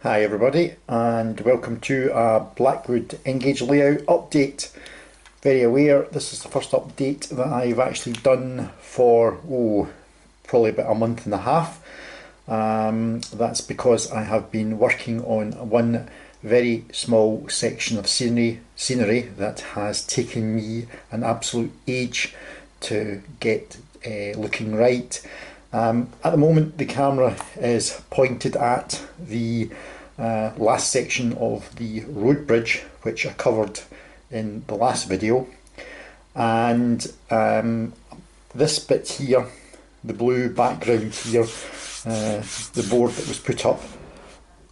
Hi everybody, and welcome to a Blackwood Engage layout update. Very aware this is the first update that I've actually done for probably about a month and a half. That's because I have been working on one very small section of scenery that has taken me an absolute age to get looking right. At the moment the camera is pointed at the last section of the road bridge, which I covered in the last video, and this bit here, the blue background here, the board that was put up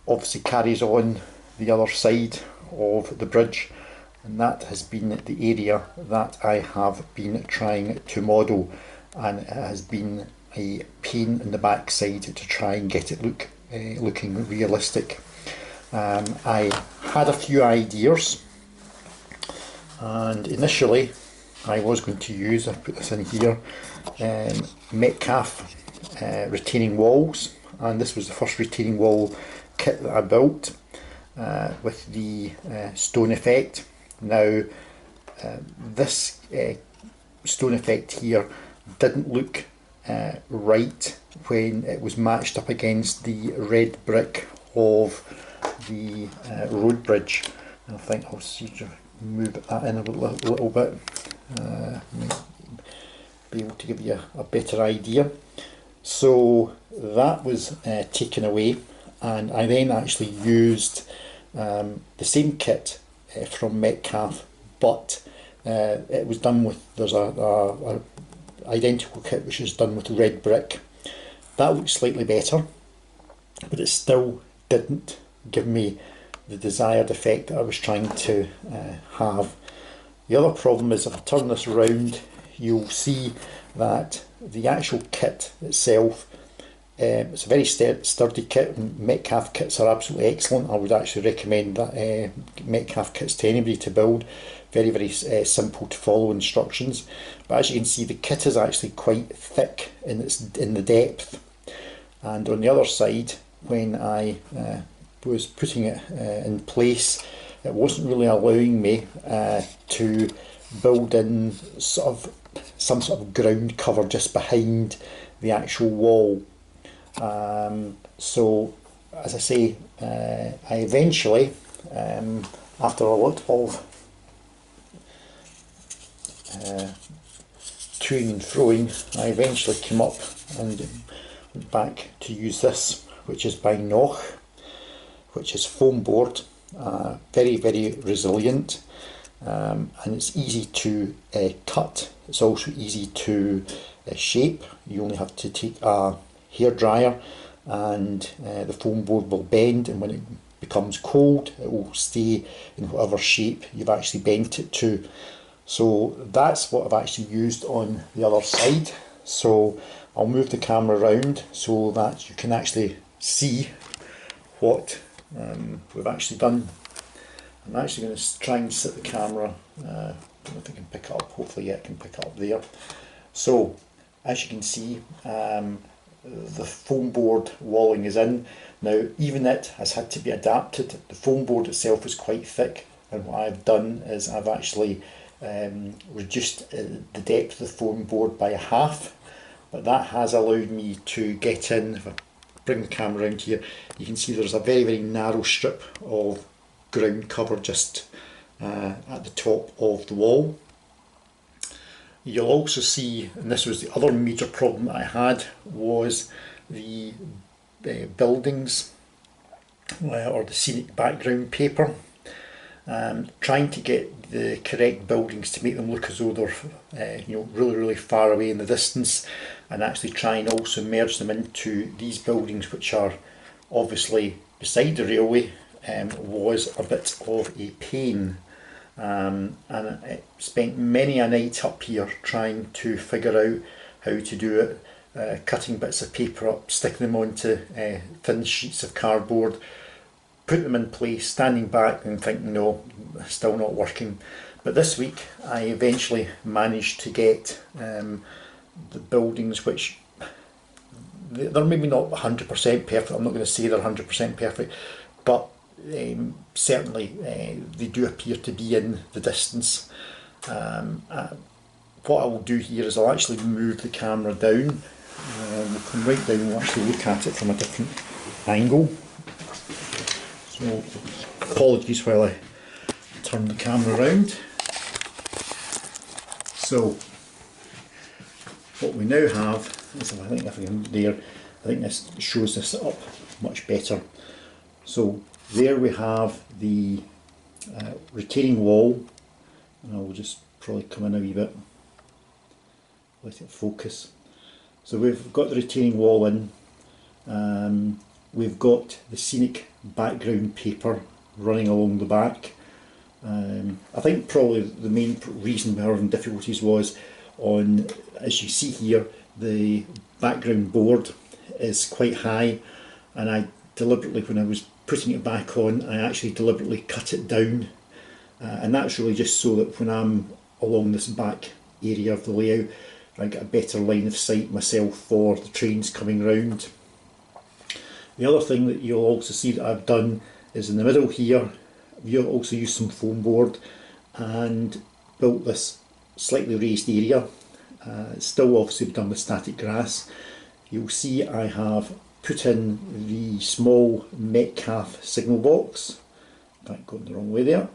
obviously carries on the other side of the bridge, and that has been the area that I have been trying to model, and it has been a pain in the backside to try and get it looking realistic. I had a few ideas, and initially I was going to use, I put this in here, Metcalf retaining walls, and this was the first retaining wall kit that I built with the stone effect. Now this stone effect here didn't look right when it was matched up against the red brick of the road bridge. I think I'll see to move that in a little bit, might be able to give you a better idea. So that was taken away, and I then actually used the same kit from Metcalf, but it was done with, there's a identical kit which is done with red brick. That looks slightly better, but it still didn't give me the desired effect that I was trying to have. The other problem is if I turn this around, you'll see that the actual kit itself, it's a very sturdy kit, and Metcalf kits are absolutely excellent. I would actually recommend that Metcalf kits to anybody to build. Very simple to follow instructions, but as you can see the kit is actually quite thick in the depth, and on the other side when I was putting it in place, it wasn't really allowing me to build in some sort of ground cover just behind the actual wall. So as I say, I eventually, after a lot of toing and froing, I eventually came up and went back to use this, which is by Noch, which is foam board, very resilient, and it's easy to cut. It's also easy to shape. You only have to take a hairdryer and the foam board will bend, and when it becomes cold it will stay in whatever shape you've actually bent it to. So that's what I've actually used on the other side. So I'll move the camera around so that you can actually see what we've actually done. I'm actually going to try and set the camera, I don't know if I can pick it up, hopefully yeah, I can pick it up there. So as you can see, the foam board walling is in. Now even it has had to be adapted. The foam board itself is quite thick, and what I've done is I've actually reduced the depth of the foam board by a half, but that has allowed me to get in. If I bring the camera around here, you can see there's a very narrow strip of ground cover just at the top of the wall. You'll also see, and this was the other major problem that I had, was the buildings or the scenic background paper. Trying to get the correct buildings to make them look as though they're really far away in the distance, and actually try and also merge them into these buildings which are obviously beside the railway, was a bit of a pain, and I spent many a night up here trying to figure out how to do it, cutting bits of paper up, sticking them onto thin sheets of cardboard, put them in place, standing back and thinking no, still not working. But this week I eventually managed to get the buildings which they're maybe not 100% perfect. I'm not going to say they're 100% perfect, but certainly they do appear to be in the distance. What I will do here is I'll actually move the camera down. We'll come right down and we'll actually look at it from a different angle. So apologies while I turn the camera around. So what we now have is, I think if I can there, I think this shows this up much better. So there we have the retaining wall, and I'll just probably come in a wee bit, let it focus. So we've got the retaining wall in, we've got the scenic background paper running along the back. I think probably the main reason we were having difficulties was on, as you see here, the background board is quite high, and I deliberately, when I was putting it back on, I actually deliberately cut it down, and that's really just so that when I'm along this back area of the layout, I get a better line of sight myself for the trains coming round. The other thing that you'll also see that I've done is in the middle here, we've also used some foam board and built this slightly raised area. It's still obviously done with static grass. You'll see I have put in the small Metcalf signal box. In fact, going the wrong way there.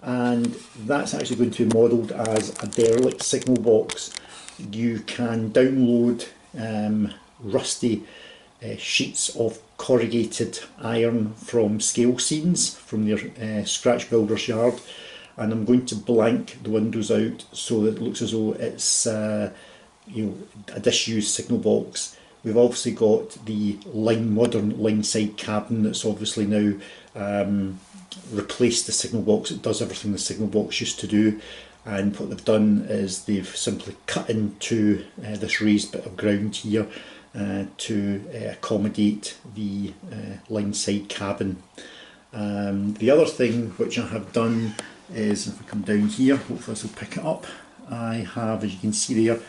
And that's actually going to be modelled as a derelict signal box. You can download rusty sheets of corrugated iron from scale scenes from their scratch builder's yard, and I'm going to blank the windows out so that it looks as though it's a disused signal box. We've obviously got the modern line side cabin that's obviously now replaced the signal box. It does everything the signal box used to do, and what they've done is they've simply cut into this raised bit of ground here to accommodate the line side cabin. The other thing which I have done is, if I come down here, hopefully this will pick it up, I have, as you can see there,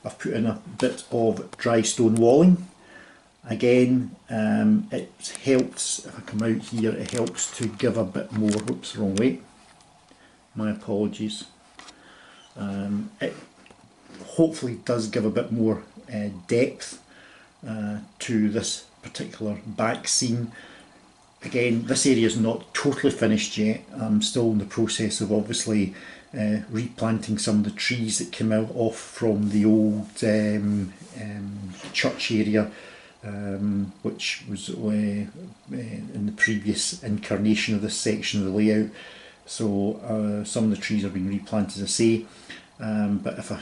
I've put in a bit of dry stone walling. Again, it helps, if I come out here, it helps to give a bit more, oops, wrong way, my apologies. It hopefully does give a bit more depth to this particular back scene. Again, this area is not totally finished yet. I'm still in the process of obviously replanting some of the trees that came out off from the old church area, which was in the previous incarnation of this section of the layout. So some of the trees are being replanted, as I say, but if I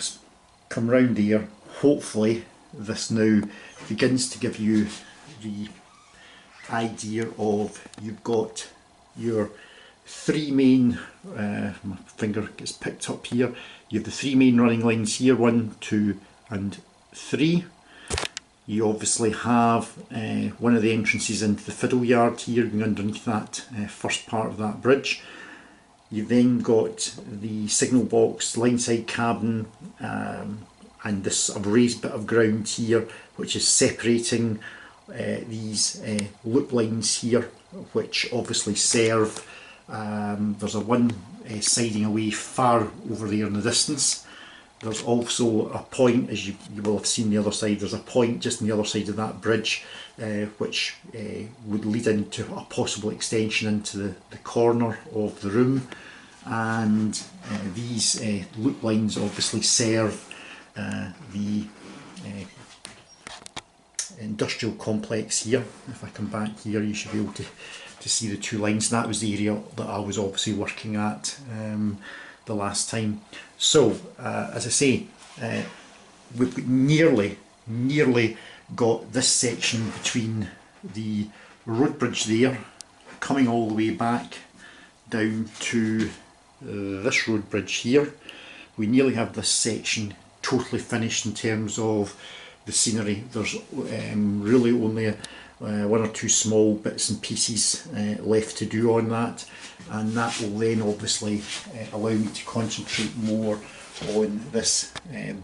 come round there, hopefully this now begins to give you the idea of, you've got your three main, my finger gets picked up here, you have the three main running lines here, 1, 2 and 3. You obviously have one of the entrances into the fiddle yard here, going underneath that first part of that bridge. You've then got the signal box, line side cabin, and this raised bit of ground here which is separating these loop lines here, which obviously serve, there's a one siding away far over there in the distance. There's also a point, as you will have seen the other side, there's a point just on the other side of that bridge which would lead into a possible extension into the corner of the room, and these loop lines obviously serve the industrial complex here. If I come back here, you should be able to see the two lines. That was the area that I was obviously working at the last time. So as I say, we've nearly got this section between the road bridge there, coming all the way back down to this road bridge here. We nearly have this section totally finished in terms of the scenery. There's really only one or two small bits and pieces left to do on that, and that will then obviously allow me to concentrate more on this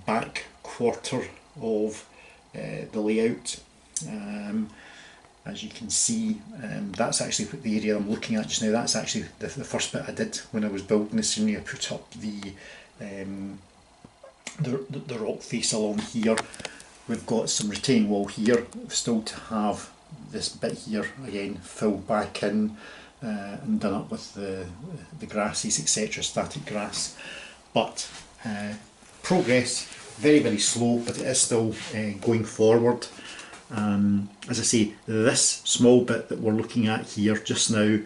back quarter of the layout. As as you can see, that's actually the area I'm looking at just now. That's actually the first bit I did when I was building the scenery. I put up the rock face along here. We've got some retaining wall here, still to have this bit here again filled back in and done up with the grasses, etc., static grass. But progress, very, very slow, but it is still going forward. As I say, this small bit that we're looking at here just now,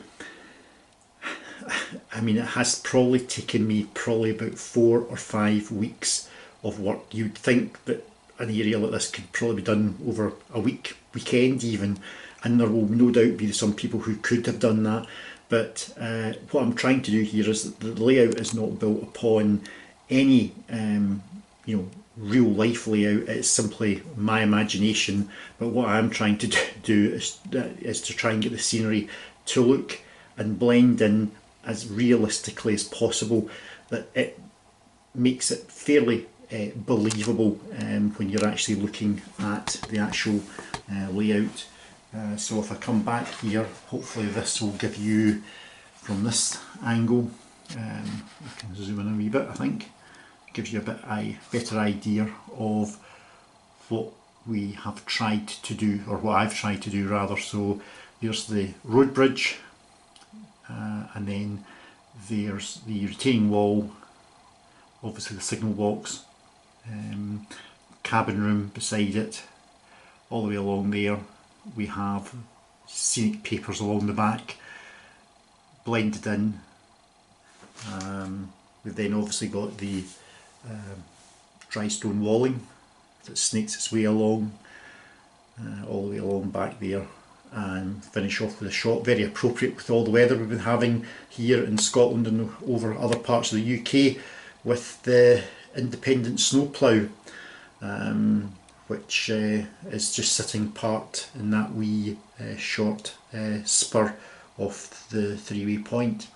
I mean, it has probably taken me about 4 or 5 weeks of work. You'd think that an area like this could probably be done over a weekend even, and there will no doubt be some people who could have done that. But what I'm trying to do here is that the layout is not built upon any real life layout. It's simply my imagination. But what I'm trying to do is to try and get the scenery to look and blend in as realistically as possible, that it makes it fairly believable when you're actually looking at the actual layout. So if I come back here, hopefully this will give you, from this angle, I can zoom in a wee bit, I think, gives you a better idea of what we have tried to do, or what I've tried to do rather. So there's the road bridge, and then there's the retaining wall, obviously the signal box, cabin room beside it. All the way along there we have scenic papers along the back blended in. We've then obviously got the dry stone walling that snakes its way along, all the way along back there, and finish off with a shot very appropriate with all the weather we've been having here in Scotland and over other parts of the UK, with the independent snowplough, which is just sitting parked in that wee short spur of the three-way point.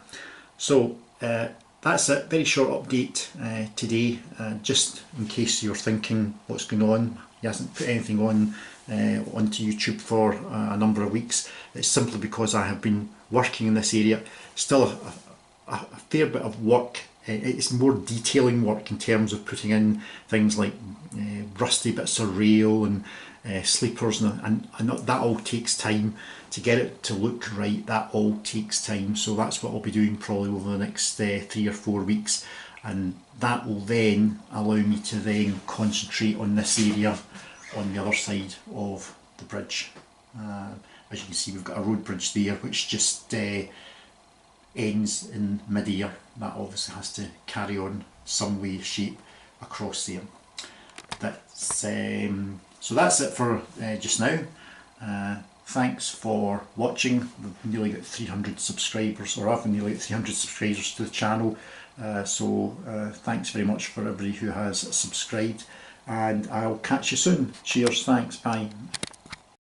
So that's it, very short update today, just in case you're thinking what's going on. He hasn't put anything on onto YouTube for a number of weeks. It's simply because I have been working in this area. Still a fair bit of work. It's more detailing work in terms of putting in things like rusty bits of rail and sleepers, and that all takes time to get it to look right. That all takes time, so that's what I'll be doing probably over the next 3 or 4 weeks, and that will then allow me to then concentrate on this area on the other side of the bridge. As you can see, we've got a road bridge there which just ends in mid-air. That obviously has to carry on some way, shape across there. So that's it for just now. Thanks for watching. We've nearly got 300 subscribers, or I've nearly got 300 subscribers to the channel. So thanks very much for everybody who has subscribed, and I'll catch you soon. Cheers, thanks, bye.